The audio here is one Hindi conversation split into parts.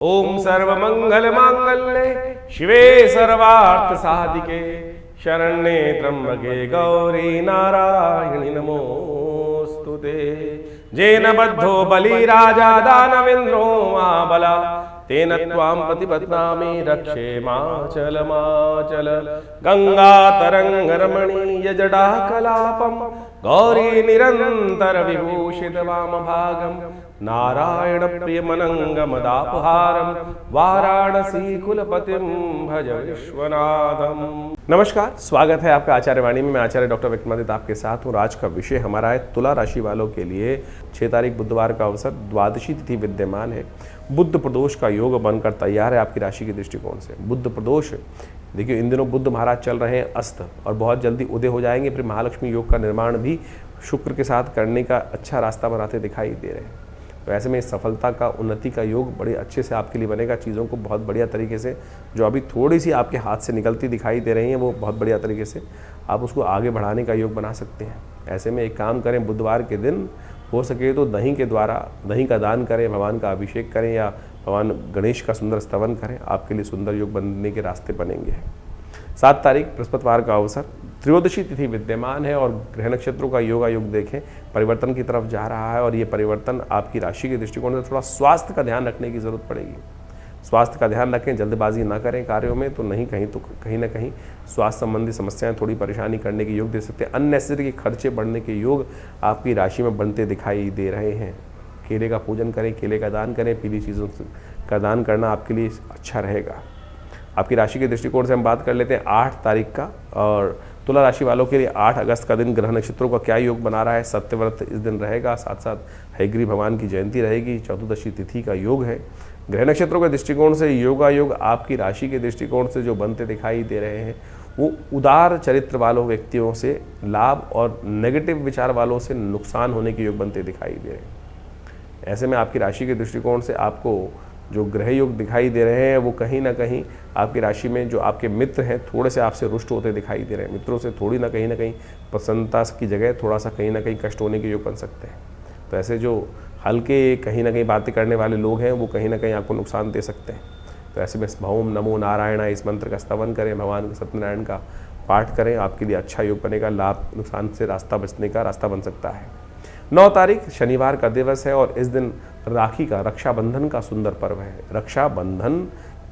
ओम सर्वमंगल मांगल्ये शिवे सर्वार्थ साधिके शरण्ये त्र्यंबके गौरी नारायणि नमोस्तुते। जेन बद्धो बलि राजा दानवेन्द्रो महाबला तेन त्वां प्रतिपद्नामि रक्षे माचल माचल। गंगा तरंग रमणीय जटा कलापम गौरी निरंतर विभूषित वाम भागम नारायण प्रिय मनंगम दापहारम वाराणसी कुलपतिम भज विश्वनाथम। नमस्कार, स्वागत है आपका आचार्य वाणी में। मैं आचार्य डॉक्टर विक्रमादित्य आपके साथ हूँ। आज का विषय हमारा है तुला राशि वालों के लिए 6 तारीख बुधवार का अवसर, द्वादशी तिथि विद्यमान है। बुध प्रदोष का योग बनकर तैयार है आपकी राशि के दृष्टिकोण से। बुध प्रदोष, देखिए इन दिनों बुध महाराज चल रहे हैं अस्त और बहुत जल्दी उदय हो जाएंगे। फिर महालक्ष्मी योग का निर्माण भी शुक्र के साथ करने का अच्छा रास्ता बनाते दिखाई दे रहे हैं। तो ऐसे में सफलता का, उन्नति का योग बड़े अच्छे से आपके लिए बनेगा। चीज़ों को बहुत बढ़िया तरीके से, जो अभी थोड़ी सी आपके हाथ से निकलती दिखाई दे रही हैं, वो बहुत बढ़िया तरीके से आप उसको आगे बढ़ाने का योग बना सकते हैं। ऐसे में एक काम करें, बुधवार के दिन हो सके तो दही के द्वारा दही का दान करें, भगवान का अभिषेक करें या भगवान गणेश का सुंदर स्तवन करें। आपके लिए सुंदर योग बनने के रास्ते बनेंगे। 7 तारीख बृहस्पतिवार का अवसर, त्रयोदशी तिथि विद्यमान है और ग्रह नक्षत्रों का योगा योग देखें परिवर्तन की तरफ जा रहा है। और ये परिवर्तन आपकी राशि के दृष्टिकोण से थोड़ा स्वास्थ्य का ध्यान रखने की जरूरत पड़ेगी। स्वास्थ्य का ध्यान रखें, जल्दबाजी ना करें कार्यों में, तो कहीं ना कहीं स्वास्थ्य संबंधी समस्याएं थोड़ी परेशानी करने के योग दे सकते हैं। अननेसेसरी के खर्चे बढ़ने के योग आपकी राशि में बनते दिखाई दे रहे हैं। केले का पूजन करें, केले का दान करें, पीली चीज़ों का दान करना आपके लिए अच्छा रहेगा। आपकी राशि के दृष्टिकोण से हम बात कर लेते हैं 8 तारीख का। और तुला राशि वालों के लिए 8 अगस्त का दिन ग्रह नक्षत्रों का क्या योग बना रहा है। सत्यव्रत इस दिन रहेगा, साथ साथ हयग्रीव भगवान की जयंती रहेगी। चतुर्दशी तिथि का योग है। ग्रह नक्षत्रों के दृष्टिकोण से योगा योग आपकी राशि के दृष्टिकोण से जो बनते दिखाई दे रहे हैं, वो उदार चरित्र वालों व्यक्तियों से लाभ और नेगेटिव विचार वालों से नुकसान होने के योग बनते दिखाई दे रहे हैं। ऐसे में आपकी राशि के दृष्टिकोण से आपको जो ग्रह योग दिखाई दे रहे हैं, वो कहीं ना कहीं आपकी राशि में जो आपके मित्र हैं थोड़े से आपसे रुष्ट होते दिखाई दे रहे हैं। मित्रों से थोड़ी ना कहीं प्रसन्नता की जगह थोड़ा सा कहीं ना कहीं कष्ट होने के योग बन सकते हैं। तो ऐसे जो हल्के कहीं ना कहीं बातें करने वाले लोग हैं, वो कहीं ना कहीं आपको नुकसान दे सकते हैं। तो ऐसे में ओम नमो नारायण इस मंत्र का स्तवन करें, भगवान सत्यनारायण का पाठ करें, आपके लिए अच्छा योग बनेगा। लाभ नुकसान से रास्ता बचने का रास्ता बन सकता है। 9 तारीख शनिवार का दिवस है और इस दिन राखी का, रक्षाबंधन का सुंदर पर्व है। रक्षाबंधन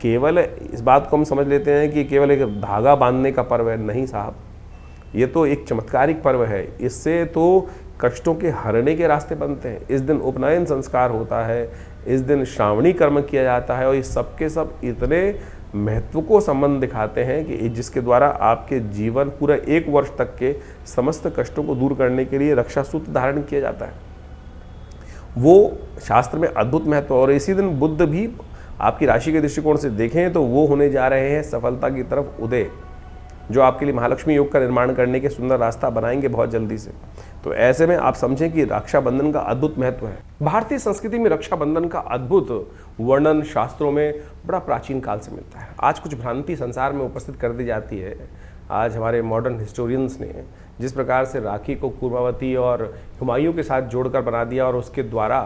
केवल इस बात को हम समझ लेते हैं कि केवल एक धागा बांधने का पर्व है, नहीं साहब, ये तो एक चमत्कारिक पर्व है। इससे तो कष्टों के हरने के रास्ते बनते हैं। इस दिन उपनयन संस्कार होता है, इस दिन श्रावणी कर्म किया जाता है और ये सबके सब इतने महत्व को संबंध दिखाते हैं कि जिसके द्वारा आपके जीवन पूरा 1 वर्ष तक के समस्त कष्टों को दूर करने के लिए रक्षा सूत्र धारण किया जाता है। वो शास्त्र में अद्भुत महत्व। और इसी दिन बुध भी आपकी राशि के दृष्टिकोण से देखें तो वो होने जा रहे हैं सफलता की तरफ उदय, जो आपके लिए महालक्ष्मी योग का निर्माण करने के सुंदर रास्ता बनाएंगे बहुत जल्दी से। तो ऐसे में आप समझें कि रक्षाबंधन का अद्भुत महत्व है। भारतीय संस्कृति में रक्षाबंधन का अद्भुत वर्णन शास्त्रों में बड़ा प्राचीन काल से मिलता है। आज कुछ भ्रांति संसार में उपस्थित कर दी जाती है। आज हमारे मॉडर्न हिस्टोरियंस ने जिस प्रकार से राखी को कुर्मावती और हुमायूं के साथ जोड़कर बना दिया और उसके द्वारा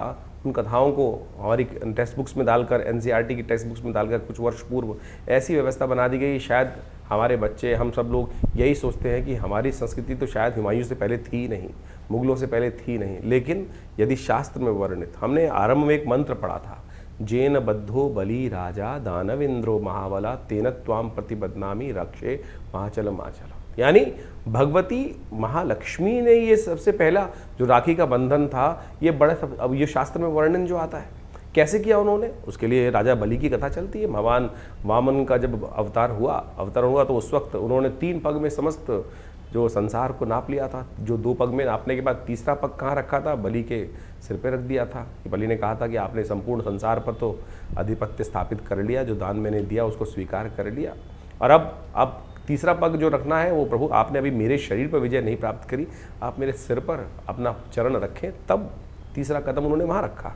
उन कथाओं को हमारी टेक्स्ट बुक्स में डालकर, एनसीईआरटी की टेक्स्ट बुक्स में डालकर कुछ वर्ष पूर्व ऐसी व्यवस्था बना दी गई। शायद हमारे बच्चे, हम सब लोग यही सोचते हैं कि हमारी संस्कृति तो शायद हुमायूं से पहले थी नहीं, मुगलों से पहले थी नहीं। लेकिन यदि शास्त्र में वर्णित, हमने आरंभ में एक मंत्र पढ़ा था, जेन बद्धो बलि राजा दानवेन्द्रो महाबला तेन त्वाम प्रतिपद्नामि रक्षे माचल माचल। यानी भगवती महालक्ष्मी ने ये सबसे पहला जो राखी का बंधन था, ये बड़ा, अब ये शास्त्र में वर्णन जो आता है कैसे किया उन्होंने, उसके लिए राजा बलि की कथा चलती है। भगवान वामन का जब अवतार हुआ तो उस वक्त उन्होंने 3 पग में समस्त जो संसार को नाप लिया था। जो 2 पग में नापने के बाद तीसरा पग कहाँ रखा था, बलि के सिर पे रख दिया था। बलि ने कहा था कि आपने संपूर्ण संसार पर तो आधिपत्य स्थापित कर लिया, जो दान मैंने दिया उसको स्वीकार कर लिया, और अब तीसरा पग जो रखना है वो प्रभु आपने अभी मेरे शरीर पर विजय नहीं प्राप्त करी, आप मेरे सिर पर अपना चरण रखें। तब तीसरा कदम उन्होंने वहाँ रखा।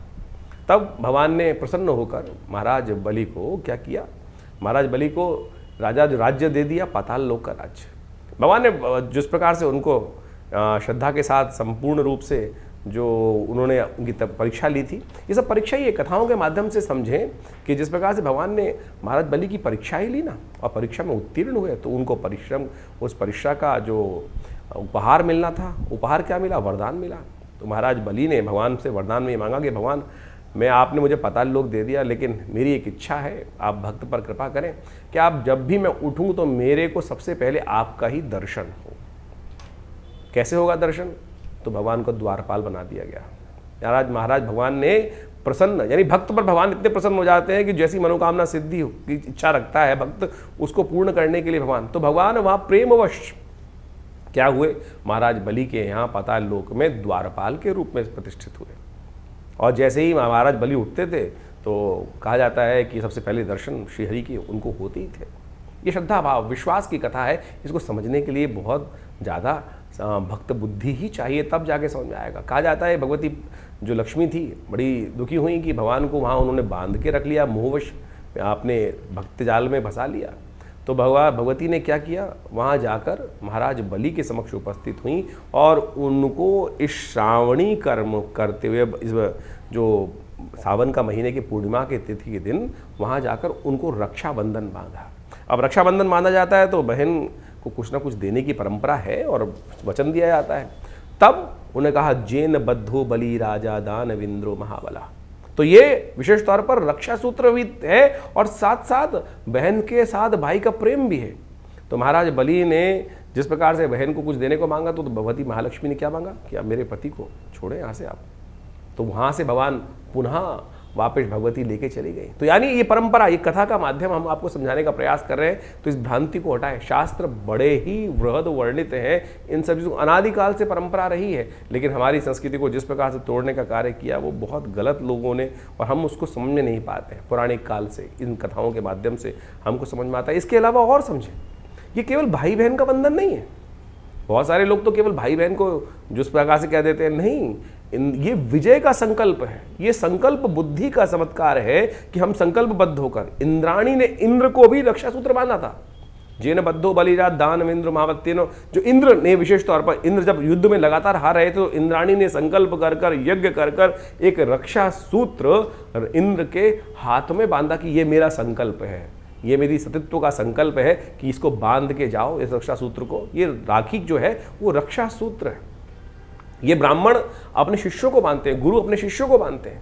तब भगवान ने प्रसन्न होकर महाराज बलि को क्या किया, महाराज बलि को राजा राज्य दे दिया, पाताल लोक का राज्य। भगवान ने जिस प्रकार से उनको श्रद्धा के साथ संपूर्ण रूप से जो उन्होंने उनकी परीक्षा ली थी, ये सब परीक्षा ही कथाओं के माध्यम से समझें कि जिस प्रकार से भगवान ने महाराज बलि की परीक्षा ही ली ना और परीक्षा में उत्तीर्ण हुए तो उनको परिश्रम, उस परीक्षा का जो उपहार मिलना था, उपहार क्या मिला? वरदान मिला। तो महाराज बलि ने भगवान से वरदान में ये मांगा कि भगवान, मैं आपने मुझे पाताल लोक दे दिया, लेकिन मेरी एक इच्छा है, आप भक्त पर कृपा करें कि आप जब भी मैं उठूं तो मेरे को सबसे पहले आपका ही दर्शन हो। कैसे होगा दर्शन? तो भगवान को द्वारपाल बना दिया गया। महाराज भगवान ने प्रसन्न, यानी भक्त पर भगवान इतने प्रसन्न हो जाते हैं कि जैसी मनोकामना सिद्धि की इच्छा रखता है भक्त, उसको पूर्ण करने के लिए भगवान, तो भगवान वहाँ प्रेमवश क्या हुए? महाराज बलि के यहाँ पाताल लोक में द्वारपाल के रूप में प्रतिष्ठित हुए। और जैसे ही महाराज बलि उठते थे तो कहा जाता है कि सबसे पहले दर्शन श्रीहरि के उनको होते ही थे। ये श्रद्धा भाव विश्वास की कथा है, इसको समझने के लिए बहुत ज़्यादा भक्त बुद्धि ही चाहिए, तब जाके समझ में आएगा। कहा जाता है भगवती जो लक्ष्मी थी बड़ी दुखी हुई कि भगवान को वहाँ उन्होंने बांध के रख लिया, मोहवश आपने भक्त जाल में फंसा लिया। तो भगवती ने क्या किया? वहाँ जाकर महाराज बलि के समक्ष उपस्थित हुई और उनको इस श्रावणी कर्म करते हुए, इस जो सावन का महीने की पूर्णिमा के तिथि के दिन वहाँ जाकर उनको रक्षाबंधन बांधा। अब रक्षाबंधन बांधा जाता है तो बहन को कुछ ना कुछ देने की परंपरा है और वचन दिया जाता है। तब उन्हें कहा, जेन बद्धो बलि राजा दानवेंद्रो महाबला। तो ये विशेष तौर पर रक्षा सूत्र भी है और साथ साथ बहन के साथ भाई का प्रेम भी है। तो महाराज बलि ने जिस प्रकार से बहन को कुछ देने को मांगा तो भगवती महालक्ष्मी ने क्या मांगा कि आप मेरे पति को छोड़ें यहाँ से आप। तो वहाँ से भगवान पुनः वापस भगवती लेके चली गई। तो यानी ये परंपरा, ये कथा का माध्यम हम आपको समझाने का प्रयास कर रहे हैं, तो इस भ्रांति को हटाएं। शास्त्र बड़े ही वृहद वर्णित हैं, इन सब चीज़ों अनादिकाल से परंपरा रही है, लेकिन हमारी संस्कृति को जिस प्रकार से तोड़ने का कार्य किया वो बहुत गलत लोगों ने, और हम उसको समझ में नहीं पाते हैं। पौराणिक काल से इन कथाओं के माध्यम से हमको समझ में आता है। इसके अलावा और समझें, ये केवल भाई बहन का बंधन नहीं है। बहुत सारे लोग तो केवल भाई बहन को जिस प्रकार से कह देते हैं, नहीं, ये विजय का संकल्प है, ये संकल्प बुद्धि का चमत्कार है कि हम संकल्पबद्ध होकर, इंद्राणी ने इंद्र को भी रक्षा सूत्र बांधा था। जेन बद्धो बलिराज दानवेंद्र महावत्येनो, जो इंद्र ने विशेष तौर पर, इंद्र जब युद्ध में लगातार हार रहे थे तो इंद्राणी ने संकल्प कर कर, यज्ञ कर कर एक रक्षा सूत्र इंद्र के हाथ में बांधा कि ये मेरा संकल्प है, ये मेरी सतीत्व का संकल्प है कि इसको बांध के जाओ, इस रक्षा सूत्र को। ये राखी जो है वो रक्षा सूत्र है। ये ब्राह्मण अपने शिष्यों को बांधते हैं, गुरु अपने शिष्यों को बांधते हैं।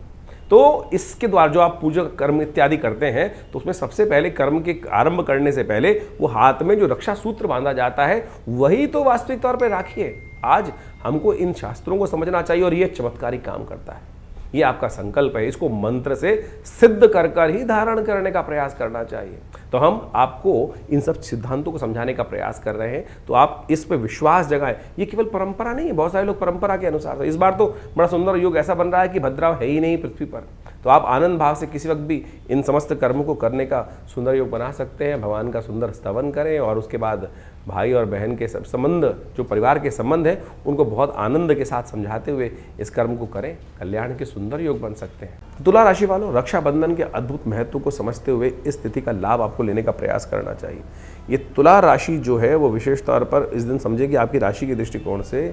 तो इसके द्वारा जो आप पूजा कर्म इत्यादि करते हैं तो उसमें सबसे पहले कर्म के आरंभ करने से पहले वो हाथ में जो रक्षा सूत्र बांधा जाता है वही तो वास्तविक तौर पर राखी है। आज हमको इन शास्त्रों को समझना चाहिए और ये चमत्कारी काम करता है। ये आपका संकल्प है, इसको मंत्र से सिद्ध कर कर ही धारण करने का प्रयास करना चाहिए। तो हम आपको इन सब सिद्धांतों को समझाने का प्रयास कर रहे हैं, तो आप इस पे विश्वास जगाएं। ये केवल परंपरा नहीं है, बहुत सारे लोग परंपरा के अनुसार, इस बार तो बड़ा सुंदर योग ऐसा बन रहा है कि भद्राव है ही नहीं पृथ्वी पर, तो आप आनंद भाव से किसी वक्त भी इन समस्त कर्मों को करने का सुंदर योग बना सकते हैं। भगवान का सुंदर स्तवन करें और उसके बाद भाई और बहन के सब संबंध, जो परिवार के संबंध है, उनको बहुत आनंद के साथ समझाते हुए इस कर्म को करें। कल्याण के सुंदर योग बन सकते हैं। तुला राशि वालों, रक्षाबंधन के अद्भुत महत्व को समझते हुए इस तिथि का लाभ आपको लेने का प्रयास करना चाहिए। ये तुला राशि जो है वो विशेष तौर पर इस दिन समझे कि आपकी राशि के दृष्टिकोण से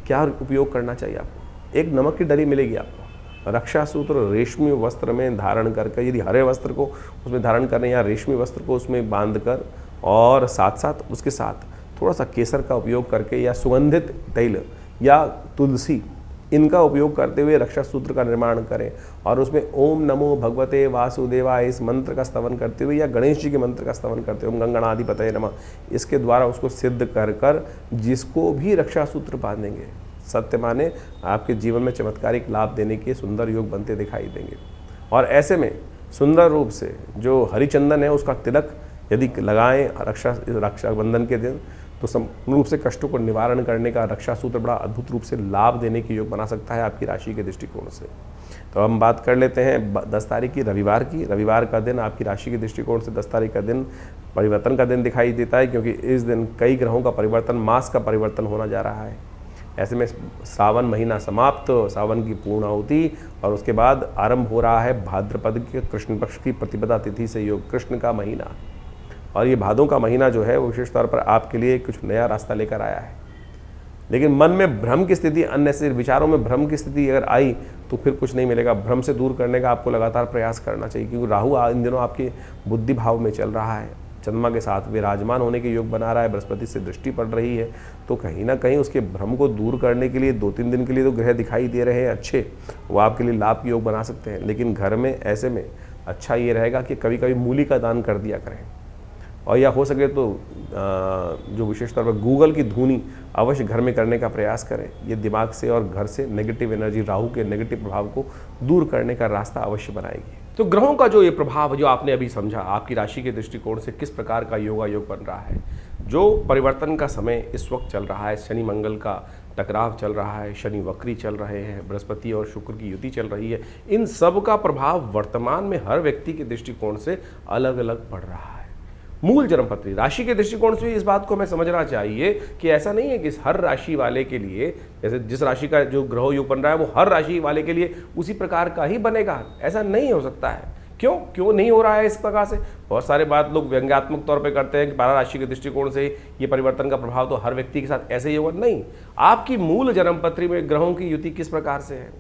क्या उपयोग करना चाहिए आपको। एक नमक की डली मिलेगी आपको, रक्षा सूत्र रेशमी वस्त्र में धारण करके, यदि हरे वस्त्र को उसमें धारण करने या रेशमी वस्त्र को उसमें बांध कर, और साथ साथ उसके साथ थोड़ा सा केसर का उपयोग करके या सुगंधित तैल या तुलसी, इनका उपयोग करते हुए रक्षा सूत्र का निर्माण करें और उसमें ओम नमो भगवते वासुदेवाय इस मंत्र का स्तवन करते हुए या गणेश जी के मंत्र का स्तवन करते हुए ओम गंगणाधिपतये नमः, इसके द्वारा उसको सिद्ध कर कर जिसको भी रक्षा सूत्र बांधेंगे, सत्य माने आपके जीवन में चमत्कारिक लाभ देने के सुंदर योग बनते दिखाई देंगे। और ऐसे में सुंदर रूप से जो हरिचंदन है उसका तिलक यदि लगाएं रक्षाबंधन के दिन, तो संपूर्ण रूप से कष्टों को निवारण करने का रक्षा सूत्र बड़ा अद्भुत रूप से लाभ देने के योग बना सकता है आपकी राशि के दृष्टिकोण से। तो हम बात कर लेते हैं 10 तारीख की, रविवार की। रविवार का दिन आपकी राशि के दृष्टिकोण से 10 तारीख का दिन परिवर्तन का दिन दिखाई देता है, क्योंकि इस दिन कई ग्रहों का परिवर्तन, मास का परिवर्तन होना जा रहा है। ऐसे में सावन महीना समाप्त, सावन की पूर्णाहुति, और उसके बाद आरंभ हो रहा है भाद्रपद के कृष्ण पक्ष की प्रतिपदा तिथि से योग, कृष्ण का महीना। और ये भादों का महीना जो है वो विशेष तौर पर आपके लिए कुछ नया रास्ता लेकर आया है। लेकिन मन में भ्रम की स्थिति, अननेसेसरी विचारों में भ्रम की स्थिति अगर आई तो फिर कुछ नहीं मिलेगा। भ्रम से दूर करने का आपको लगातार प्रयास करना चाहिए, क्योंकि राहु इन दिनों आपके बुद्धि भाव में चल रहा है, चंद्रमा के साथ विराजमान होने के योग बना रहा है, बृहस्पति से दृष्टि पड़ रही है, तो कहीं ना कहीं उसके भ्रम को दूर करने के लिए 2-3 दिन के लिए तो ग्रह दिखाई दे रहे हैं अच्छे, वो आपके लिए लाभ के योग बना सकते हैं। लेकिन घर में ऐसे में अच्छा ये रहेगा कि कभी कभी मूली का दान कर दिया करें, और या हो सके तो जो विशेष तौर पर गूगल की धूनी अवश्य घर में करने का प्रयास करें। ये दिमाग से और घर से नेगेटिव एनर्जी, राहु के नेगेटिव प्रभाव को दूर करने का रास्ता अवश्य बनाएगी। तो ग्रहों का जो ये प्रभाव जो आपने अभी समझा, आपकी राशि के दृष्टिकोण से किस प्रकार का योगा योग बन रहा है, जो परिवर्तन का समय इस वक्त चल रहा है, शनि मंगल का टकराव चल रहा है, शनि वक्री चल रहे हैं, बृहस्पति और शुक्र की युति चल रही है, इन सब का प्रभाव वर्तमान में हर व्यक्ति के दृष्टिकोण से अलग अलग पड़ रहा है। मूल जन्मपत्री राशि के दृष्टिकोण से इस बात को हमें समझना चाहिए कि ऐसा नहीं है कि हर राशि वाले के लिए, जैसे जिस राशि का जो ग्रह योग बन रहा है वो हर राशि वाले के लिए उसी प्रकार का ही बनेगा, ऐसा नहीं हो सकता है। क्यों नहीं हो रहा है इस प्रकार से? बहुत सारे बात लोग व्यंग्यात्मक तौर पे करते हैं कि 12 राशि के दृष्टिकोण से ये परिवर्तन का प्रभाव तो हर व्यक्ति के साथ ऐसे ही होगा। नहीं, आपकी मूल जन्मपत्री में ग्रहों की युति किस प्रकार से है,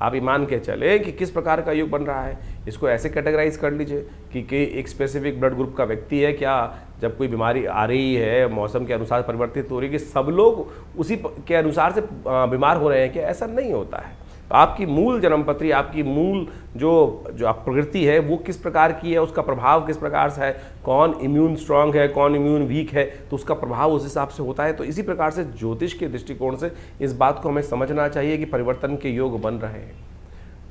आप ये मान के चले कि किस प्रकार का योग बन रहा है। इसको ऐसे कैटेगराइज कर लीजिए कि एक स्पेसिफिक ब्लड ग्रुप का व्यक्ति है क्या, जब कोई बीमारी आ रही है मौसम के अनुसार परिवर्तित हो रही है कि सब लोग उसी के अनुसार से बीमार हो रहे हैं, क्या ऐसा नहीं होता है। तो आपकी मूल जन्मपत्री, आपकी मूल जो आप प्रकृति है वो किस प्रकार की है, उसका प्रभाव किस प्रकार से है, कौन इम्यून स्ट्रांग है, कौन इम्यून वीक है, तो उसका प्रभाव उस हिसाब से होता है। तो इसी प्रकार से ज्योतिष के दृष्टिकोण से इस बात को हमें समझना चाहिए कि परिवर्तन के योग बन रहे हैं।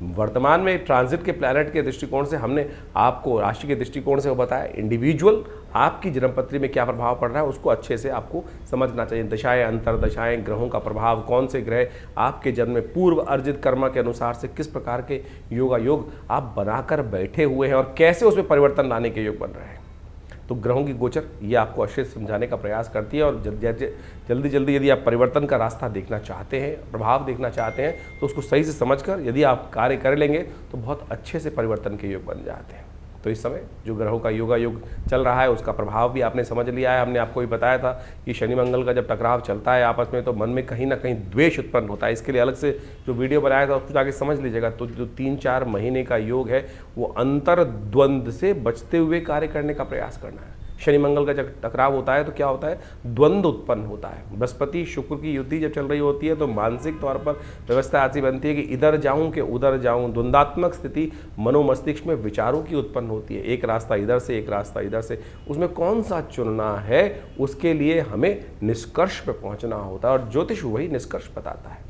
वर्तमान में ट्रांजिट के प्लैनेट के दृष्टिकोण से हमने आपको राशि के दृष्टिकोण से वो बताया, इंडिविजुअल आपकी जन्मपत्री में क्या प्रभाव पड़ रहा है उसको अच्छे से आपको समझना चाहिए। दशाएं, अंतरदशाएं, ग्रहों का प्रभाव, कौन से ग्रह आपके जन्म में पूर्व अर्जित कर्म के अनुसार से किस प्रकार के योगा योग आप बनाकर बैठे हुए हैं और कैसे उसमें परिवर्तन लाने के योग बन रहे हैं। तो ग्रहों की गोचर ये आपको अच्छे से समझाने का प्रयास करती है, और जल्दी जल्दी यदि आप परिवर्तन का रास्ता देखना चाहते हैं, प्रभाव देखना चाहते हैं, तो उसको सही से समझकर यदि आप कार्य कर लेंगे तो बहुत अच्छे से परिवर्तन के योग बन जाते हैं। तो इस समय जो ग्रहों का योगा योग चल रहा है उसका प्रभाव भी आपने समझ लिया है। हमने आपको भी बताया था कि शनि मंगल का जब टकराव चलता है आपस में तो मन में कहीं ना कहीं द्वेष उत्पन्न होता है। इसके लिए अलग से जो वीडियो बनाया था उसको जाके समझ लीजिएगा। तो जो 3-4 महीने का योग है वो अंतर द्वंद्व से बचते हुए कार्य करने का प्रयास करना है। शनि मंगल का जब टकराव होता है तो क्या होता है, द्वंद्व उत्पन्न होता है। बृहस्पति शुक्र की युति जब चल रही होती है तो मानसिक तौर पर व्यवस्था ऐसी बनती है कि इधर जाऊं कि उधर जाऊं, द्वंद्वात्मक स्थिति मनोमस्तिष्क में विचारों की उत्पन्न होती है। एक रास्ता इधर से, एक रास्ता इधर से, उसमें कौन सा चुनना है उसके लिए हमें निष्कर्ष पे पहुंचना होता है, और ज्योतिष वही निष्कर्ष बताता है।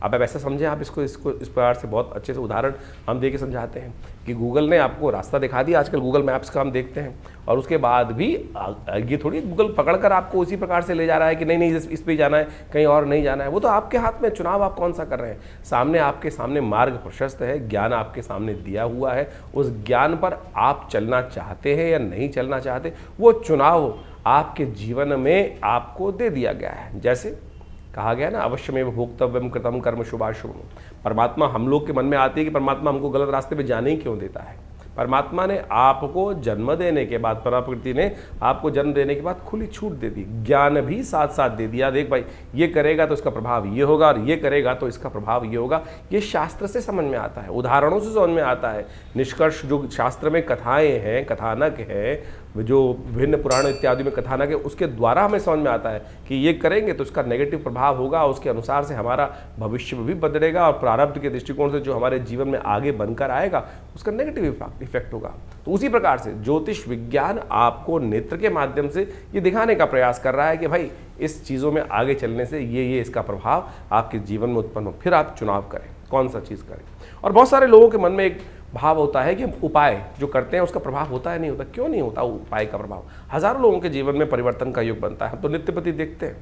अब ऐसा समझें आप इसको इस प्रकार से बहुत अच्छे से उदाहरण हम दे के समझाते हैं कि गूगल ने आपको रास्ता दिखा दिया। आजकल गूगल मैप्स का हम देखते हैं, और उसके बाद भी ये थोड़ी गूगल पकड़कर आपको उसी प्रकार से ले जा रहा है कि नहीं इस पे जाना है, कहीं और नहीं जाना है। वो तो आपके हाथ में, चुनाव आप कौन सा कर रहे हैं। सामने आपके सामने मार्ग प्रशस्त है, ज्ञान आपके सामने दिया हुआ है, उस ज्ञान पर आप चलना चाहते हैं या नहीं चलना चाहते, वो चुनाव आपके जीवन में आपको दे दिया गया है। जैसे कहा गया ना, अवश्यमेव भोक्तव्यम कृतम कर्म शुभाशुभम। परमात्मा हम लोग के मन में आती है कि परमात्मा हमको गलत रास्ते पे जाने ही क्यों देता है। परमात्मा ने आपको जन्म देने के बाद, प्रकृति ने आपको जन्म देने के बाद खुली छूट दे दी, ज्ञान भी साथ साथ दे दिया। देख भाई, ये करेगा तो इसका प्रभाव ये होगा, और ये करेगा तो इसका प्रभाव ये होगा। ये शास्त्र से समझ में आता है, उदाहरणों से समझ में आता है। निष्कर्ष जो शास्त्र में कथाएं हैं, कथानक है, जो विभिन्न पुराण इत्यादि में कथानक है, उसके द्वारा हमें समझ में आता है कि ये करेंगे तो उसका नेगेटिव प्रभाव होगा, उसके अनुसार से हमारा भविष्य भी बदलेगा, और प्रारब्ध के दृष्टिकोण से जो हमारे जीवन में आगे बनकर आएगा उसका नेगेटिव इफेक्ट होगा। तो उसी प्रकार से ज्योतिष विज्ञान आपको नेत्र के माध्यम से ये दिखाने का प्रयास कर रहा है कि भाई इस चीज़ों में आगे चलने से ये इसका प्रभाव आपके जीवन में उत्पन्न हो, फिर आप चुनाव करें कौन सा चीज़ करें। और बहुत सारे लोगों के मन में एक भाव होता है कि उपाय जो करते हैं उसका प्रभाव होता है, नहीं होता। क्यों नहीं होता उपाय का प्रभाव? हजारों लोगों के जीवन में परिवर्तन का योग बनता है। हम तो नित्यपति देखते हैं,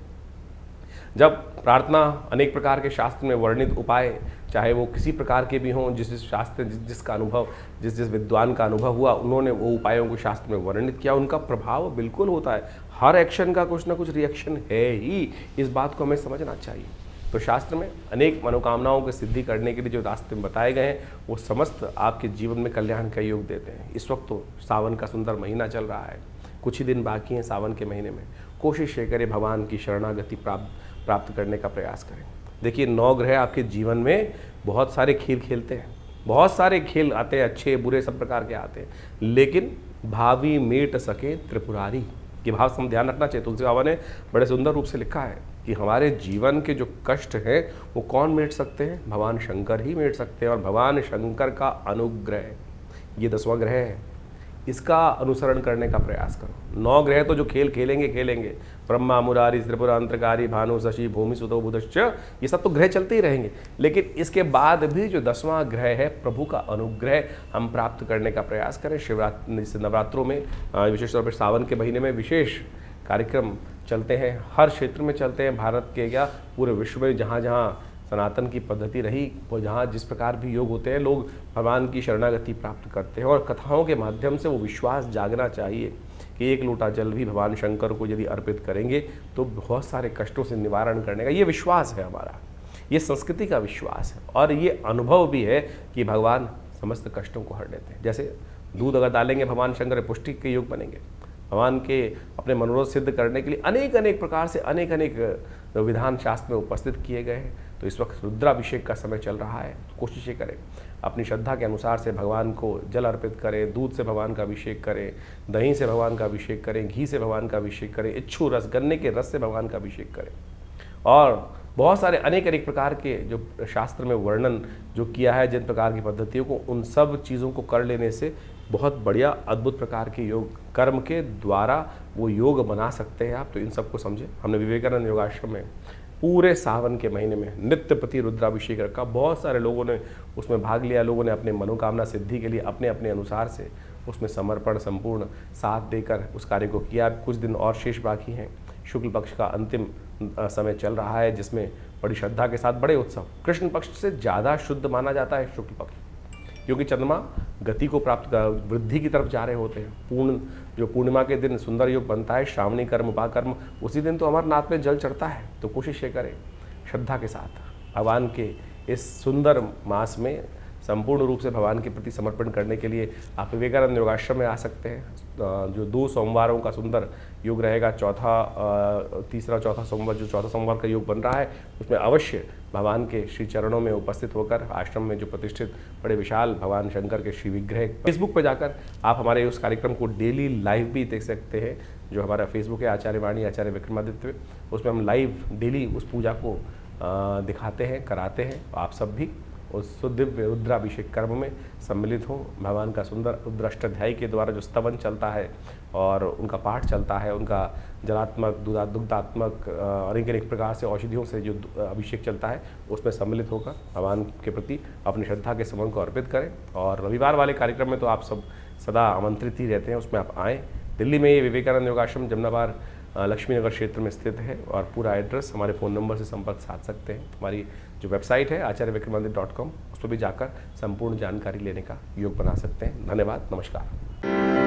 जब प्रार्थना, अनेक प्रकार के शास्त्र में वर्णित उपाय, चाहे वो किसी प्रकार के भी हों, जिस शास्त्र जिसका अनुभव, जिस विद्वान का अनुभव हुआ, उन्होंने वो उपायों को शास्त्र में वर्णित किया, उनका प्रभाव बिल्कुल होता है। हर एक्शन का कुछ ना कुछ रिएक्शन है ही, इस बात को हमें समझना चाहिए। तो शास्त्र में अनेक मनोकामनाओं की सिद्धि करने के लिए जो रास्ते बताए गए हैं वो समस्त आपके जीवन में कल्याण का योग देते हैं। इस वक्त तो सावन का सुंदर महीना चल रहा है, कुछ ही दिन बाकी हैं सावन के महीने में। कोशिश ये करें भगवान की शरणागति प्राप्त करने का प्रयास करें। देखिए, 9 ग्रह आपके जीवन में बहुत सारे खेल खेलते हैं, बहुत सारे खेल आते हैं, अच्छे बुरे सब प्रकार के आते हैं, लेकिन भावी मेट सके त्रिपुरारी, ये भाव से हम ध्यान रखना चाहिए। तुलसी बाबा ने बड़े सुंदर रूप से लिखा है कि हमारे जीवन के जो कष्ट हैं वो कौन मेट सकते हैं? भगवान शंकर ही मेट सकते हैं। और भगवान शंकर का अनुग्रह, ये 10वां ग्रह है, इसका अनुसरण करने का प्रयास करो। 9 ग्रह तो जो खेल खेलेंगे खेलेंगे, ब्रह्मा मुरारी त्रिपुरा अंतरकारी भानु शशि भूमि सुतो बुधश्च, ये सब तो ग्रह चलते ही रहेंगे, लेकिन इसके बाद भी जो 10वां ग्रह है प्रभु का अनुग्रह हम प्राप्त करने का प्रयास करें। शिवरात्रि नवरात्रों में, विशेष तौर पर सावन के महीने में विशेष कार्यक्रम चलते हैं, हर क्षेत्र में चलते हैं, भारत के क्या पूरे विश्व में जहाँ जहाँ सनातन की पद्धति रही, वो जहाँ जिस प्रकार भी योग होते हैं, लोग भगवान की शरणागति प्राप्त करते हैं। और कथाओं के माध्यम से वो विश्वास जागना चाहिए कि एक लोटा जल भी भगवान शंकर को यदि अर्पित करेंगे तो बहुत सारे कष्टों से निवारण करने का ये विश्वास है हमारा, ये संस्कृति का विश्वास है। और ये अनुभव भी है कि भगवान समस्त कष्टों को हर लेते हैं। जैसे दूध अगर डालेंगे भगवान शंकर पुष्टि के योग बनेंगे। भगवान के अपने मनोरथ सिद्ध करने के लिए अनेक अनेक प्रकार से अनेक अनेक विधान शास्त्र में उपस्थित किए गए हैं। तो इस वक्त रुद्राभिषेक का समय चल रहा है, तो कोशिश करें अपनी श्रद्धा के अनुसार से भगवान को जल अर्पित करें, दूध से भगवान का अभिषेक करें, दही से भगवान का अभिषेक करें, घी से भगवान का अभिषेक करें, इच्छू रस गन्ने के रस से भगवान का अभिषेक करें। और बहुत सारे अनेक अनेक प्रकार के जो शास्त्र में वर्णन जो किया है जिन प्रकार की पद्धतियों को, उन सब चीज़ों को कर लेने से बहुत बढ़िया अद्भुत प्रकार के योग कर्म के द्वारा वो योग बना सकते हैं आप। तो इन सबको समझें। हमने विवेकानंद योगाश्रम में पूरे सावन के महीने में नित्य प्रति रुद्राभिषेक रखा, बहुत सारे लोगों ने उसमें भाग लिया। लोगों ने अपने मनोकामना सिद्धि के लिए अपने अपने अनुसार से उसमें समर्पण संपूर्ण साथ देकर उस कार्य को किया। कुछ दिन और शेष बाकी हैं। शुक्ल पक्ष का अंतिम समय चल रहा है, जिसमें बड़ी श्रद्धा के साथ बड़े उत्सव। कृष्ण पक्ष से ज़्यादा शुद्ध माना जाता है शुक्ल पक्ष, क्योंकि चंद्रमा गति को प्राप्त वृद्धि की तरफ जा रहे होते हैं। जो पूर्णिमा के दिन सुंदर योग बनता है, श्रावणी कर्म उपाकर्म, उसी दिन तो अमरनाथ में जल चढ़ता है। तो कोशिश ये करें श्रद्धा के साथ भगवान के इस सुंदर मास में संपूर्ण रूप से भगवान के प्रति समर्पण करने के लिए आप विवेकानंद योगाश्रम में आ सकते हैं। जो 2 सोमवारों का सुंदर योग रहेगा, तीसरा चौथा सोमवार, जो चौथा सोमवार का योग बन रहा है, उसमें अवश्य भगवान के श्री चरणों में उपस्थित होकर आश्रम में जो प्रतिष्ठित बड़े विशाल भगवान शंकर के श्री विग्रह, फेसबुक पर जाकर आप हमारे उस कार्यक्रम को डेली लाइव भी देख सकते हैं। जो हमारा फेसबुक है आचार्य वाणी आचार्य विक्रमादित्य, उसमें हम लाइव डेली उस पूजा को दिखाते हैं, कराते हैं। आप सब भी उस दिव्य रुद्राभिषेक कर्म में सम्मिलित हों। भगवान का सुंदर रुद्राष्टाध्यायी के द्वारा जो स्तवन चलता है और उनका पाठ चलता है, उनका जलात्मक दुग्धात्मक अनेक अनेक प्रकार से औषधियों से जो अभिषेक चलता है, उसमें सम्मिलित होकर भगवान के प्रति अपनी श्रद्धा के समर्पण को अर्पित करें। और रविवार वाले कार्यक्रम में तो आप सब सदा आमंत्रित ही रहते हैं, उसमें आप आएँ। दिल्ली में ये विवेकानंद योगाश्रम जमनाबाद लक्ष्मी नगर क्षेत्र में स्थित है। और पूरा एड्रेस हमारे फ़ोन नंबर से संपर्क साध सकते हैं। हमारी जो वेबसाइट है आचार्यविक्रमादित्य.com, उस पर भी जाकर संपूर्ण जानकारी लेने का योग बना सकते हैं। धन्यवाद, नमस्कार।